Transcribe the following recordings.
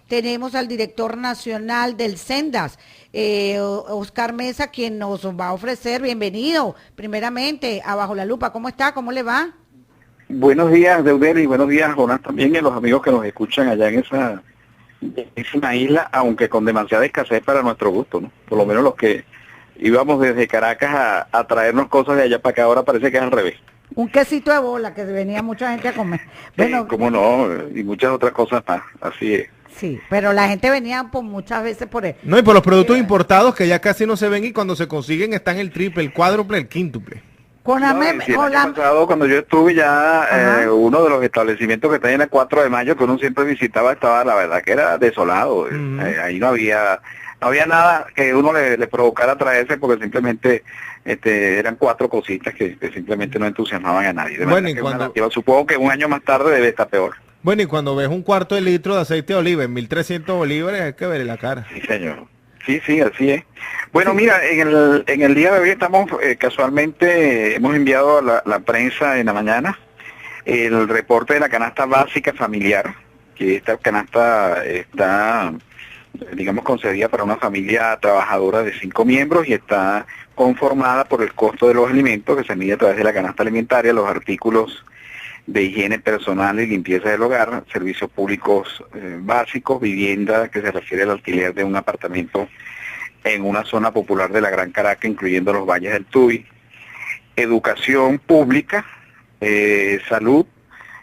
tenemos al director nacional del Sendas, Oscar Mesa, quien nos va a ofrecer, bienvenido, primeramente, a Bajo la Lupa. ¿Cómo está? ¿Cómo le va? Buenos días, Deudel, y buenos días, Jonás, también, y a los amigos que nos escuchan allá en esa bellísima isla, aunque con demasiada escasez para nuestro gusto, ¿no? Por lo menos los que íbamos desde Caracas a traernos cosas de allá para acá, ahora parece que es al revés. Un quesito de bola que venía mucha gente a comer. Bueno, Cómo no, y muchas otras cosas más, así es. sí, pero la gente venía por muchas veces por él. No, y por los productos importados que ya casi no se ven y cuando se consiguen están el triple, el cuádruple, el quíntuple. Con la, No, mem- sí, el con año la- pasado, cuando yo estuve ya, Ajá. uno de los establecimientos que está en el 4 de mayo, que uno siempre visitaba, estaba, la verdad, que era desolado. Ahí no había nada que uno le provocara traerse, porque simplemente eran cuatro cositas que simplemente no entusiasmaban a nadie. De Bueno, manera y que cuando- una nativa, supongo que un año más tarde debe estar peor. Bueno, y cuando ves un cuarto de litro de aceite de oliva en 1.300 bolívares, hay que verle la cara. Sí, señor. Sí, así es. Bueno, mira, en el día de hoy estamos, casualmente, hemos enviado a la prensa en la mañana el reporte de la canasta básica familiar, que esta canasta está, digamos, concedida para una familia trabajadora de 5 miembros y está conformada por el costo de los alimentos que se mide a través de la canasta alimentaria, los artículos de higiene personal y limpieza del hogar, servicios públicos básicos, vivienda que se refiere al alquiler de un apartamento en una zona popular de la Gran Caracas, incluyendo los valles del Tuy, educación pública, salud,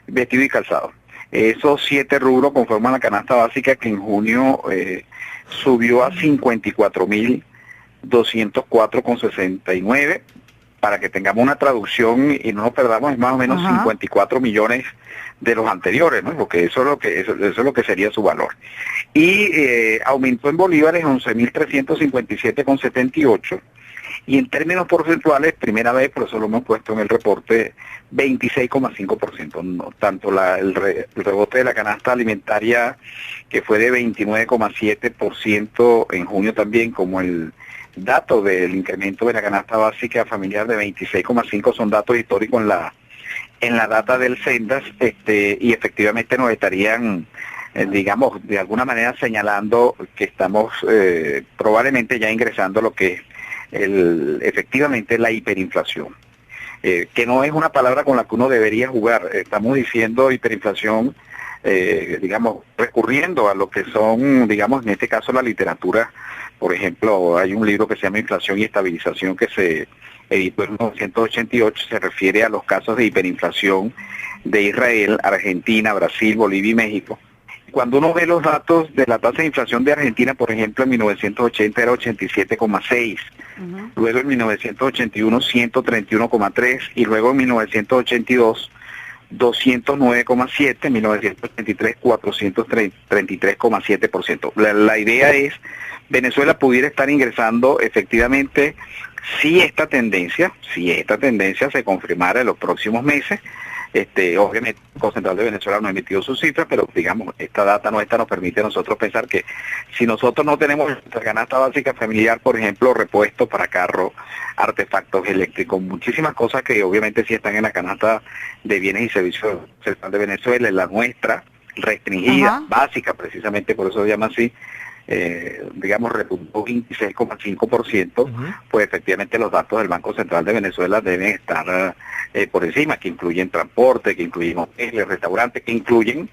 vestido y calzado. Esos 7 rubros conforman la canasta básica que en junio subió a 54.204,69. Para que tengamos una traducción y no nos perdamos, es más o menos 54 millones de los anteriores, ¿no? Porque eso es lo que sería su valor. Y aumentó en bolívares 11.357,78, y en términos porcentuales, primera vez, por eso lo hemos puesto en el reporte, 26,5%. No, tanto el rebote de la canasta alimentaria, que fue de 29,7% en junio también, como el datos del incremento de la canasta básica familiar de 26,5 son datos históricos en la data del Sendas, y efectivamente nos estarían, digamos, de alguna manera señalando que estamos probablemente ya ingresando a lo que es efectivamente la hiperinflación, que no es una palabra con la que uno debería jugar. Estamos diciendo hiperinflación, digamos, recurriendo a lo que son, digamos, en este caso la literatura. Por ejemplo, hay un libro que se llama Inflación y Estabilización que se editó en 1988, se refiere a los casos de hiperinflación de Israel, Argentina, Brasil, Bolivia y México. Cuando uno ve los datos de la tasa de inflación de Argentina, por ejemplo, en 1980 era 87,6, luego en 1981 131,3 y luego en 1982 209,7, en 1983 433,7%. La idea es, Venezuela pudiera estar ingresando efectivamente si esta tendencia se confirmara en los próximos meses. Obviamente el Banco Central de Venezuela no ha emitido sus cifras, pero digamos, esta data nuestra nos permite a nosotros pensar que si nosotros no tenemos nuestra canasta básica familiar, por ejemplo, repuestos para carros, artefactos eléctricos, muchísimas cosas que obviamente sí están en la canasta de bienes y servicios central de Venezuela, en la nuestra, restringida, básica, precisamente por eso se llama así, digamos, repuntó 26,5%, pues efectivamente los datos del Banco Central de Venezuela deben estar por encima, que incluyen transporte, que incluyen hoteles, restaurantes, que incluyen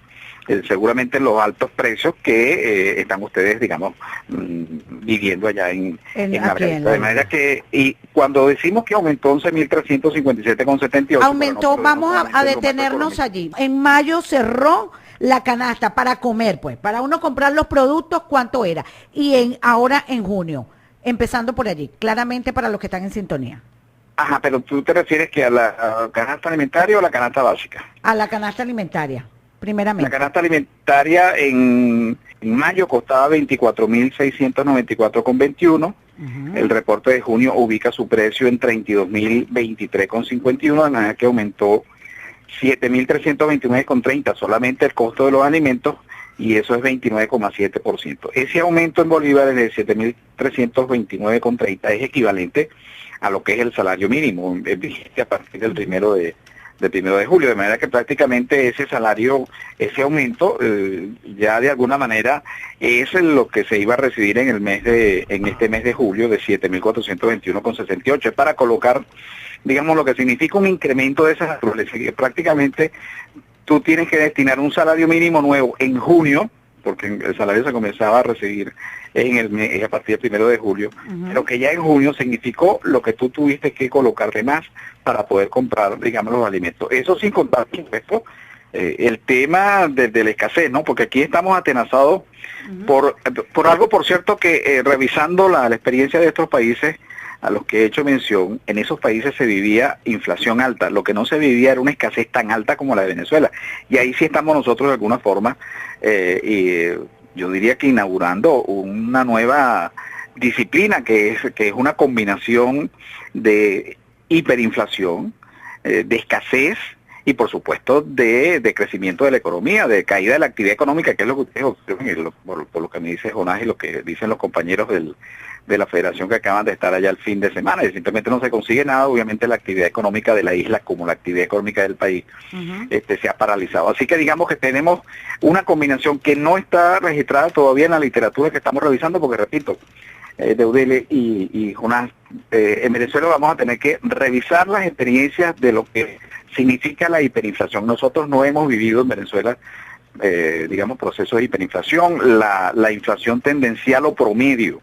seguramente los altos precios que están ustedes, digamos, viviendo allá en Margarita. De manera que, y cuando decimos que aumentó 11.357,78... Aumentó, vamos a detenernos allí. En mayo cerró la canasta para comer, pues, para uno comprar los productos, ¿cuánto era? Y ahora en junio, empezando por allí, claramente para los que están en sintonía. Ajá, pero tú te refieres que a la canasta alimentaria o a la canasta básica. A la canasta alimentaria, primeramente. La canasta alimentaria en mayo costaba 24.694,21. El reporte de junio ubica su precio en 32.023,51, de manera que aumentó 7.329,30 solamente el costo de los alimentos, y eso es 29,7%. Ese aumento en bolívares de 7.329,30 es equivalente a lo que es el salario mínimo, vigente a partir del primero de julio, de manera que prácticamente ese salario, ese aumento, ya de alguna manera es lo que se iba a recibir en este mes de julio de 7.421,68. Es para colocar, digamos, lo que significa un incremento de esas naturaleza, que prácticamente tú tienes que destinar un salario mínimo nuevo en junio, porque el salario se comenzaba a recibir a partir del 1 de julio, pero que ya en junio significó lo que tú tuviste que colocarle más para poder comprar, digamos, los alimentos. Eso sin contar, por supuesto, el tema de la escasez, ¿no? Porque aquí estamos atenazados por algo, por cierto, que revisando la experiencia de estos países a los que he hecho mención, en esos países se vivía inflación alta, lo que no se vivía era una escasez tan alta como la de Venezuela, y ahí sí estamos nosotros de alguna forma, y yo diría que inaugurando una nueva disciplina que es una combinación de hiperinflación, de escasez, y por supuesto de crecimiento de la economía, de caída de la actividad económica, que es lo que ustedes observan, por lo que me dice Jonás y lo que dicen los compañeros de la federación que acaban de estar allá el fin de semana, y simplemente no se consigue nada. Obviamente la actividad económica de la isla, como la actividad económica del país, se ha paralizado. Así que digamos que tenemos una combinación que no está registrada todavía en la literatura que estamos revisando, porque repito, Deudele y Jonás, en Venezuela vamos a tener que revisar las experiencias de lo que significa la hiperinflación. Nosotros no hemos vivido en Venezuela, digamos, procesos de hiperinflación. La inflación tendencial o promedio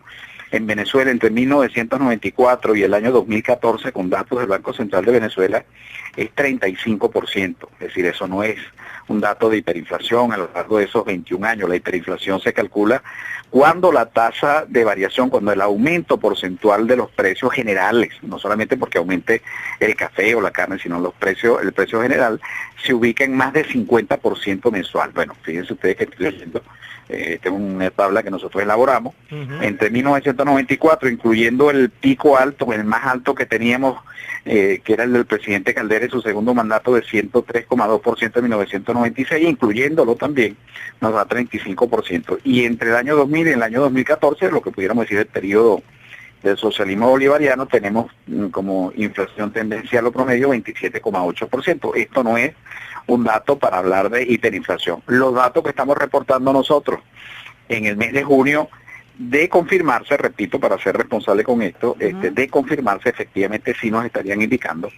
en Venezuela entre 1994 y el año 2014, con datos del Banco Central de Venezuela, es 35%. Es decir, eso no es un dato de hiperinflación a lo largo de esos 21 años. La hiperinflación se calcula cuando la tasa de variación, cuando el aumento porcentual de los precios generales, no solamente porque aumente el café o la carne, sino el precio general, se ubica en más de 50% mensual. Bueno, fíjense ustedes que estoy leyendo, esta es una tabla que nosotros elaboramos, entre 1994, incluyendo el pico alto, el más alto que teníamos, que era el del presidente Caldera en su segundo mandato de 103,2% en 1996, incluyéndolo también, nos da 35%. Y entre el año 2000 y el año 2014, lo que pudiéramos decir el periodo del socialismo bolivariano, tenemos como inflación tendencial o promedio 27,8%. Esto no es un dato para hablar de hiperinflación. Los datos que estamos reportando nosotros en el mes de junio, de confirmarse, repito, para ser responsable con esto, de confirmarse, efectivamente sí nos estarían indicando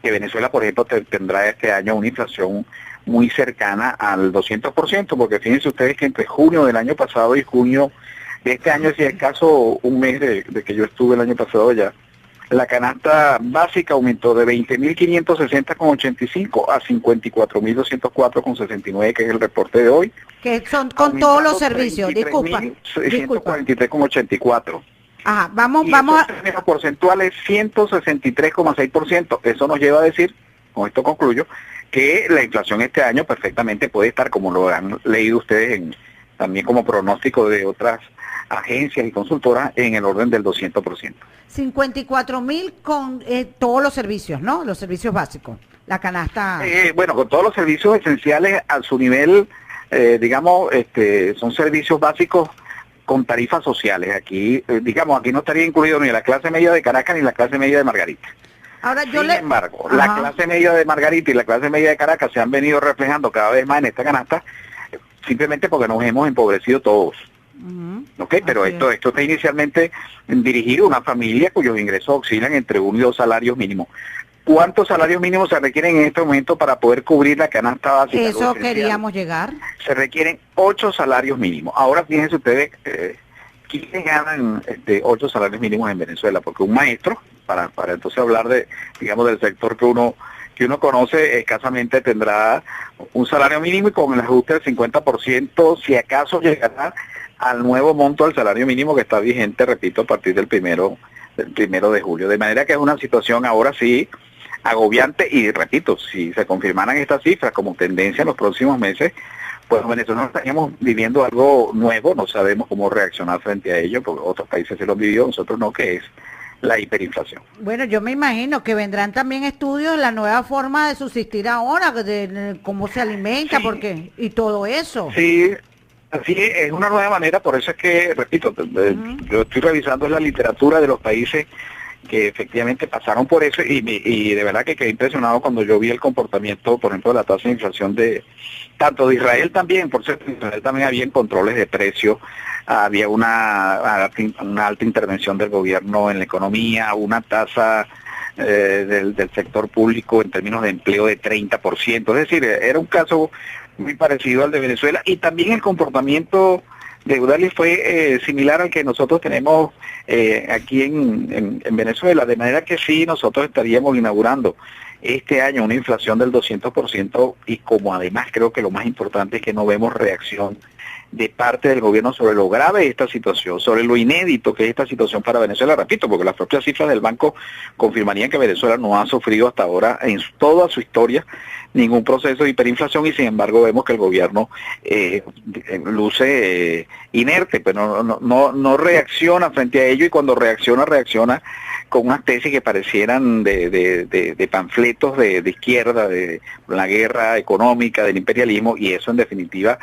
que Venezuela, por ejemplo, tendrá este año una inflación muy cercana al 200%, porque fíjense ustedes que entre junio del año pasado y junio de este año, si es caso un mes de que yo estuve el año pasado allá, la canasta básica aumentó de 20.560,85 a 54.204,69, que es el reporte de hoy. Que son con todos los servicios, disculpa. 643,84. Ajá, vamos a... En términos porcentuales, 163,6%. Eso nos lleva a decir, con esto concluyo, que la inflación este año perfectamente puede estar, como lo han leído ustedes también como pronóstico de otras agencias y consultoras, en el orden del 200%. 54.000 con todos los servicios, ¿no? Los servicios básicos, la canasta. Bueno, con todos los servicios esenciales a su nivel, digamos, son servicios básicos con tarifas sociales. Aquí, digamos, aquí no estaría incluido ni la clase media de Caracas ni la clase media de Margarita. Ahora Sin embargo, la clase media de Margarita y la clase media de Caracas se han venido reflejando cada vez más en esta canasta, simplemente porque nos hemos empobrecido todos. ¿Ok? Pero esto está inicialmente dirigido a una familia cuyos ingresos oscilan entre 1 y 2 salarios mínimos. ¿Cuántos salarios mínimos se requieren en este momento para poder cubrir la canasta básica? Eso queríamos llegar. Se requieren 8 salarios mínimos. Ahora fíjense ustedes, ¿quiénes ganan 8 salarios mínimos en Venezuela? Porque un maestro, para entonces hablar de, digamos, del sector que uno conoce, escasamente tendrá un salario mínimo, y con el ajuste del 50%, si acaso llegará al nuevo monto del salario mínimo que está vigente, repito, a partir del primero de julio. De manera que es una situación ahora sí agobiante, y repito, si se confirmaran estas cifras como tendencia en los próximos meses, pues en Venezuela estaríamos viviendo algo nuevo, no sabemos cómo reaccionar frente a ello, porque otros países se lo han vivido, nosotros no, que es la hiperinflación. Bueno, yo me imagino que vendrán también estudios de la nueva forma de subsistir ahora, de cómo se alimenta, sí, porque y todo eso. Sí, así es una nueva manera, por eso es que, repito, yo estoy revisando la literatura de los países que efectivamente pasaron por eso y de verdad que quedé impresionado cuando yo vi el comportamiento, por ejemplo, de la tasa de inflación de tanto de Israel también, por cierto, en Israel también había controles de precios, había una alta intervención del gobierno en la economía, una tasa del sector público en términos de empleo de 30%, es decir, era un caso muy parecido al de Venezuela y también el comportamiento de Eudali fue similar al que nosotros tenemos aquí en Venezuela, de manera que sí, nosotros estaríamos inaugurando este año una inflación del 200% y como además creo que lo más importante es que no vemos reacción de parte del gobierno sobre lo grave de esta situación, sobre lo inédito que es esta situación para Venezuela, repito, porque las propias cifras del banco confirmarían que Venezuela no ha sufrido hasta ahora en toda su historia ningún proceso de hiperinflación y sin embargo vemos que el gobierno luce inerte, pero no reacciona frente a ello y cuando reacciona con unas tesis que parecieran de panfletos de izquierda, de la guerra económica, del imperialismo y eso en definitiva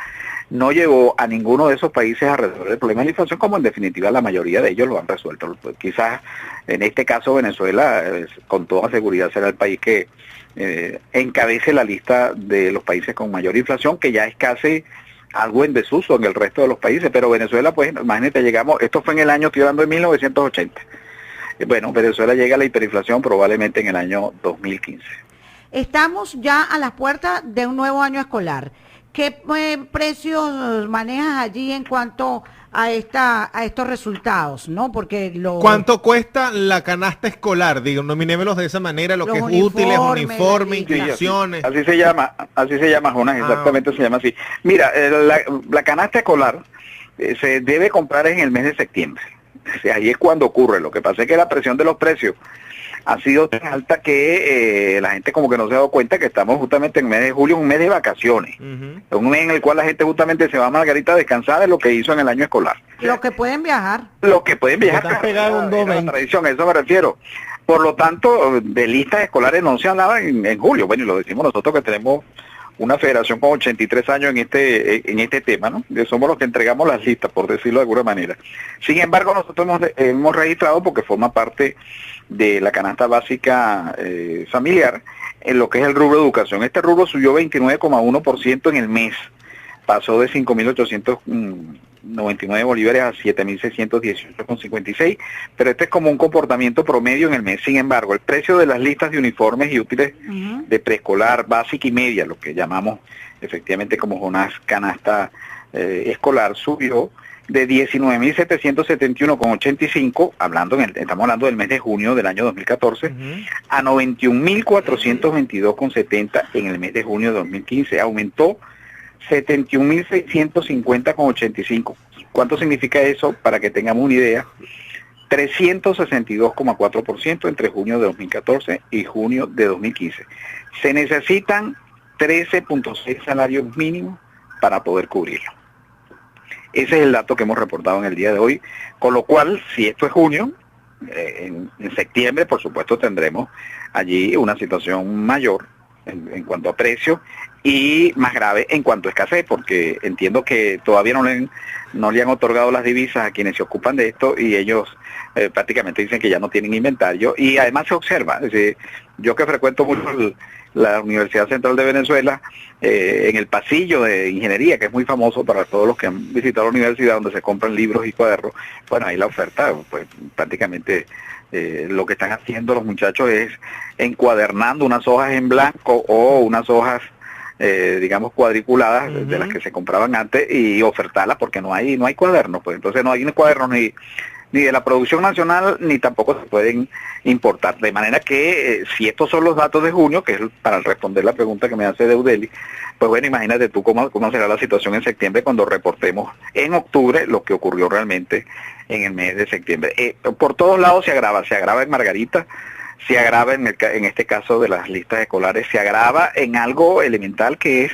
no llevó a ninguno de esos países a resolver el problema de la inflación, como en definitiva la mayoría de ellos lo han resuelto. Quizás en este caso Venezuela, con toda seguridad, será el país que encabece la lista de los países con mayor inflación, que ya es casi algo en desuso en el resto de los países, pero Venezuela, pues, imagínate, esto fue en el año, estoy hablando de 1980. Bueno, Venezuela llega a la hiperinflación probablemente en el año 2015. Estamos ya a las puertas de un nuevo año escolar. ¿Qué precios manejas allí en cuanto a estos resultados, no? Porque ¿cuánto cuesta la canasta escolar? Digo, nominémoslos de esa manera, lo que es útiles, uniformes, inscripciones. Así se llama, Jonas, exactamente se llama así. Mira, la canasta escolar se debe comprar en el mes de septiembre. O sea, ahí es cuando ocurre. Lo que pasa es que la presión de los precios ha sido tan alta que la gente como que no se ha dado cuenta que estamos justamente en el mes de julio, un mes de vacaciones. Un mes en el cual la gente justamente se va a Margarita a descansar de lo que hizo en el año escolar. Los que pueden viajar. Los que pueden viajar. La tradición, a eso me refiero. Por lo tanto, de listas escolares no se hablaba en julio. Bueno, y lo decimos nosotros que tenemos una federación con 83 años en este tema, ¿no? Que somos los que entregamos las listas, por decirlo de alguna manera. Sin embargo, nosotros hemos registrado, porque forma parte de la canasta básica familiar, en lo que es el rubro de educación. Este rubro subió 29,1% en el mes, pasó de 5.899 bolívares a 7.618,56, pero este es como un comportamiento promedio en el mes. Sin embargo, el precio de las listas de uniformes y útiles de preescolar, básica y media, lo que llamamos efectivamente como Jonás canasta escolar, subió de 19.771,85, estamos hablando del mes de junio del año 2014, a 91.422,70 en el mes de junio de 2015. Aumentó 71.650,85. ¿Cuánto significa eso? Para que tengamos una idea, 362,4% entre junio de 2014 y junio de 2015. Se necesitan 13.6 salarios mínimos para poder cubrirlo. Ese es el dato que hemos reportado en el día de hoy, con lo cual, si esto es junio, en septiembre, por supuesto, tendremos allí una situación mayor en cuanto a precio y más grave en cuanto a escasez, porque entiendo que todavía no le han otorgado las divisas a quienes se ocupan de esto y ellos prácticamente dicen que ya no tienen inventario y además se observa, es decir, yo que frecuento mucho la Universidad Central de Venezuela, en el pasillo de ingeniería, que es muy famoso para todos los que han visitado la universidad, donde se compran libros y cuadernos, bueno, ahí la oferta, pues prácticamente lo que están haciendo los muchachos es encuadernando unas hojas en blanco o unas hojas digamos cuadriculadas de las que se compraban antes y ofertarlas porque no hay cuadernos, pues entonces no hay cuadernos ni de la producción nacional ni tampoco se pueden importar, de manera que si estos son los datos de junio, que es para responder la pregunta que me hace Deudeli, pues bueno, imagínate tú cómo será la situación en septiembre cuando reportemos en octubre lo que ocurrió realmente en el mes de septiembre. Por todos lados se agrava en Margarita, se agrava en este caso de las listas escolares, se agrava en algo elemental que es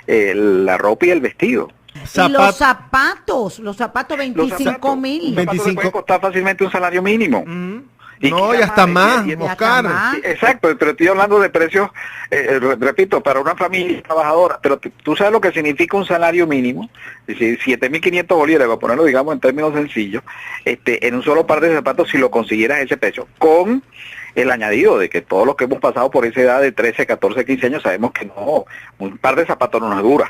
la ropa y el vestido. Y los zapatos 25.000. Los zapatos le pueden costar fácilmente un salario mínimo. No, y hasta más, Oscar. Exacto, pero estoy hablando de precios, repito, para una familia trabajadora, pero tú sabes lo que significa un salario mínimo, es decir, 7.500 bolívares, para ponerlo, digamos, en términos sencillos, en un solo par de zapatos, si lo consiguieras ese precio, con el añadido de que todos los que hemos pasado por esa edad de 13, 14, 15 años sabemos que no, un par de zapatos no nos dura.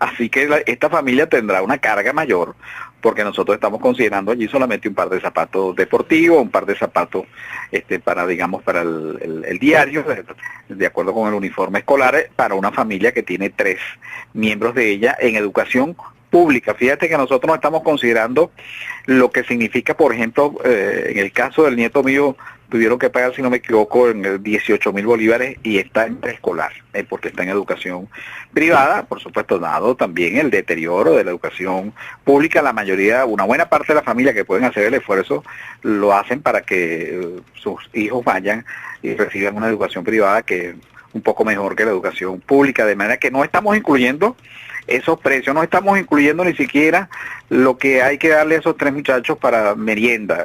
Así que esta familia tendrá una carga mayor, porque nosotros estamos considerando allí solamente un par de zapatos deportivos, un par de zapatos para, digamos, para el diario, de acuerdo con el uniforme escolar, para una familia que tiene 3 miembros de ella en educación pública. Fíjate que nosotros no estamos considerando lo que significa, por ejemplo, en el caso del nieto mío, tuvieron que pagar, si no me equivoco, en 18.000 bolívares y está en preescolar, porque está en educación privada, por supuesto, dado también el deterioro de la educación pública. La mayoría, una buena parte de la familia que pueden hacer el esfuerzo, lo hacen para que sus hijos vayan y reciban una educación privada que es un poco mejor que la educación pública, de manera que no estamos incluyendo esos precios, no estamos incluyendo ni siquiera lo que hay que darle a esos 3 muchachos para merienda.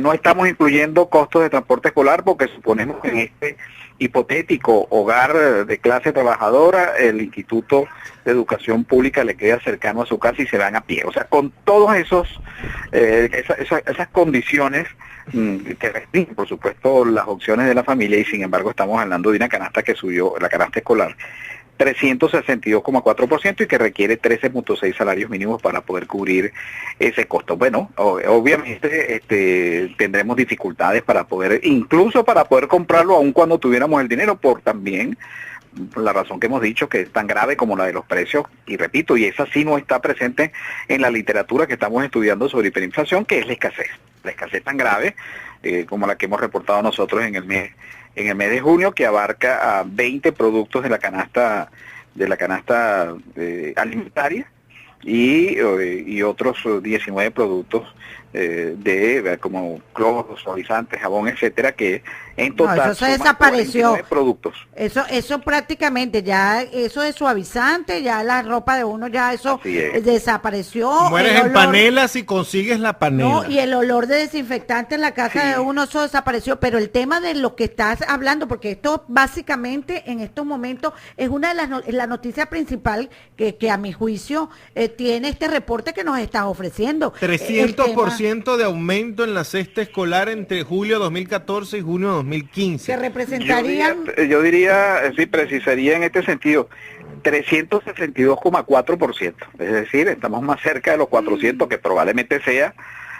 No estamos incluyendo costos de transporte escolar porque suponemos que en este hipotético hogar de clase trabajadora el Instituto de Educación Pública le queda cercano a su casa y se van a pie. O sea, con todos esas condiciones que restringen, por supuesto, las opciones de la familia, y sin embargo estamos hablando de una canasta que subió, la canasta escolar, 362,4% y que requiere 13.6 salarios mínimos para poder cubrir ese costo. Bueno, obviamente tendremos dificultades para poder, incluso para poder comprarlo aun cuando tuviéramos el dinero, por también la razón que hemos dicho, que es tan grave como la de los precios, y repito, y esa sí no está presente en la literatura que estamos estudiando sobre hiperinflación, que es la escasez tan grave como la que hemos reportado nosotros en el mes de junio, que abarca a 20 productos de la canasta alimentaria y otros 19 productos como cloro, suavizantes, jabón, etcétera, que en total no, eso se desapareció. Productos. Eso prácticamente ya, eso de suavizante, ya la ropa de uno, ya eso desapareció. Mueres en panela si consigues la panela. No, y el olor de desinfectante en la casa de uno, eso desapareció. Pero el tema de lo que estás hablando, porque esto básicamente en estos momentos es una de la noticia principal que a mi juicio tiene este reporte que nos estás ofreciendo. 300% de aumento en la cesta escolar entre julio 2014 y junio 2015. Que representarían... Yo diría, sí, precisaría en este sentido, 362,4%. Es decir, estamos más cerca de los 400, que probablemente sea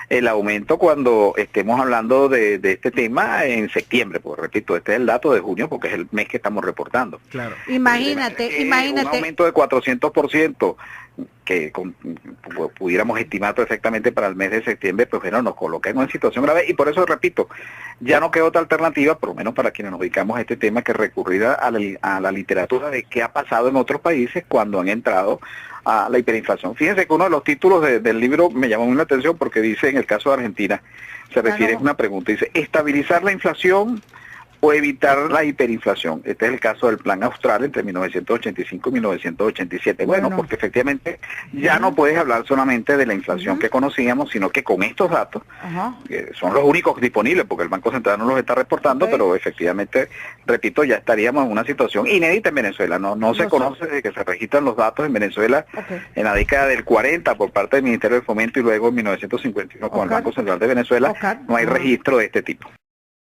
el aumento cuando estemos hablando de este tema en septiembre, porque repito, este es el dato de junio porque es el mes que estamos reportando. Claro. Imagínate. Un aumento de 400% que pudiéramos estimar perfectamente para el mes de septiembre, pues bueno, nos coloca en una situación grave, y por eso repito, ya no queda otra alternativa, por lo menos para quienes nos dedicamos a este tema, que recurrir a la literatura de qué ha pasado en otros países cuando han entrado a la hiperinflación. Fíjense que uno de los títulos del libro me llamó mucho la atención porque dice, en el caso de Argentina, se refiere a una pregunta, dice, estabilizar la inflación o evitar la hiperinflación. Este es el caso del Plan Austral entre 1985 y 1987. Bueno, porque efectivamente ya no puedes hablar solamente de la inflación que conocíamos, sino que con estos datos, que son los únicos disponibles, porque el Banco Central no los está reportando, pero efectivamente, repito, ya estaríamos en una situación inédita en Venezuela. No se conoce desde que se registran los datos en Venezuela en la década del 40 por parte del Ministerio del Fomento y luego en 1951 con el Banco Central de Venezuela, no hay registro de este tipo.